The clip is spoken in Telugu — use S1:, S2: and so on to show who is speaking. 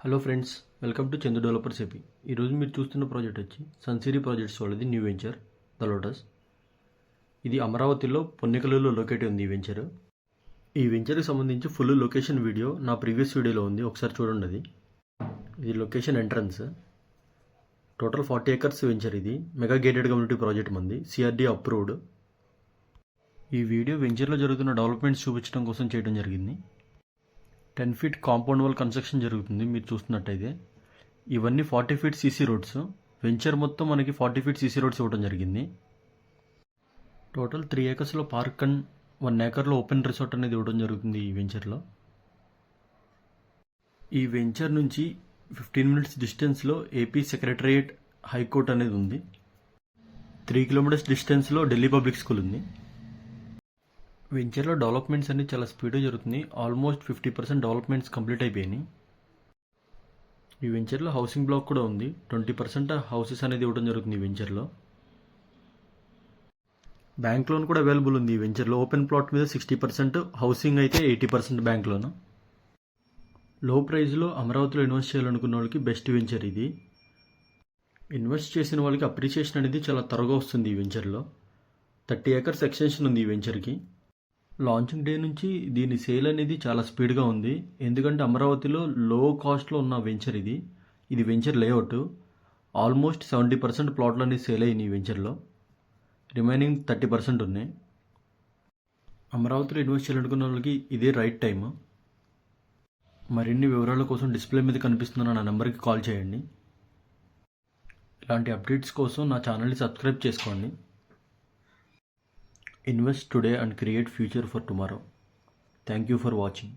S1: Hello friends, welcome to Chandu developers AP. ఈరోజు మీరు చూస్తున్న ప్రాజెక్ట్ వచ్చి సన్సిరీ ప్రాజెక్ట్స్ వాళ్ళది న్యూ వెంచర్ ద లోటస్. ఇది అమరావతిలో పొన్నికలలో లొకేట్ ఉంది. ఈ వెంచర్కి సంబంధించి ఫుల్ లొకేషన్ వీడియో నా ప్రీవియస్ వీడియోలో ఉంది, ఒకసారి చూడండి. ఇది location entrance. Total 40 acres venture. ఇది మెగా గేటెడ్ కమ్యూనిటీ ప్రాజెక్ట్ మంది, సిఆర్డీ అప్రూవ్డ్. ఈ వీడియో వెంచర్లో జరుగుతున్న డెవలప్మెంట్స్ చూపించడం కోసం చేయడం జరిగింది. 10 feet కాంపౌండ్ వాల్ కన్స్ట్రక్షన్ జరుగుతుంది. మీరు చూస్తున్నట్టయితే ఇవన్నీ 40 feet సీసీ రోడ్స్. వెంచర్ మొత్తం మనకి 40 feet సీసీ రోడ్స్ ఇవ్వడం జరిగింది. Total 3 acres park and 1 acre open resort అనేది ఇవ్వడం జరుగుతుంది ఈ వెంచర్లో. ఈ వెంచర్ నుంచి 15 minutes డిస్టెన్స్లో ఏపీ సెక్రటరియట్ హైకోర్ట్ అనేది ఉంది. 3 kilometers డిస్టెన్స్లో ఢిల్లీ పబ్లిక్ స్కూల్ ఉంది. వెంచర్లో డెవలప్మెంట్స్ అన్ని చాలా స్పీడ్గా జరుగుతుంది. ఆల్మోస్ట్ 50% డెవలప్మెంట్స్ కంప్లీట్ అయిపోయినాయి. ఈ వెంచర్లో హౌసింగ్ బ్లాక్ కూడా ఉంది. 20% హౌసెస్ అనేది ఇవ్వడం జరుగుతుంది ఈ వెంచర్లో. బ్యాంక్ లోన్ కూడా అవైలబుల్ ఉంది ఈ వెంచర్లో. ఓపెన్ ప్లాట్ మీద 60%, హౌసింగ్ అయితే 80% బ్యాంక్ లోన్. లో ప్రైస్లో అమరావతిలో ఇన్వెస్ట్ చేయాలనుకున్న వాళ్ళకి బెస్ట్ వెంచర్ ఇది. ఇన్వెస్ట్ చేసిన వాళ్ళకి అప్రిషియేషన్ అనేది చాలా త్వరగా వస్తుంది ఈ వెంచర్లో. 30 acres ఎక్స్టెన్షన్ ఉంది ఈ వెంచర్కి. లాంచింగ్ డే నుంచి దీని సేల్ అనేది చాలా స్పీడ్గా ఉంది. ఎందుకంటే అమరావతిలో లో కాస్ట్లో ఉన్న వెంచర్ ఇది. ఇది వెంచర్ లేఅవుట్. ఆల్మోస్ట్ 70% ప్లాట్లు అనేది సేల్ అయినాయి ఈ వెంచర్లో. రిమైనింగ్ 30% ఉన్నాయి. అమరావతిలో ఇన్వెస్ట్ చేయాలనుకున్న వాళ్ళకి ఇదే రైట్ టైం. మరిన్ని వివరాల కోసం డిస్ప్లే మీద కనిపిస్తున్న నా నెంబర్కి కాల్ చేయండి. ఇలాంటి అప్డేట్స్ కోసం నా ఛానల్ని సబ్స్క్రైబ్ చేసుకోండి. Invest today and create future for tomorrow. Thank you for watching.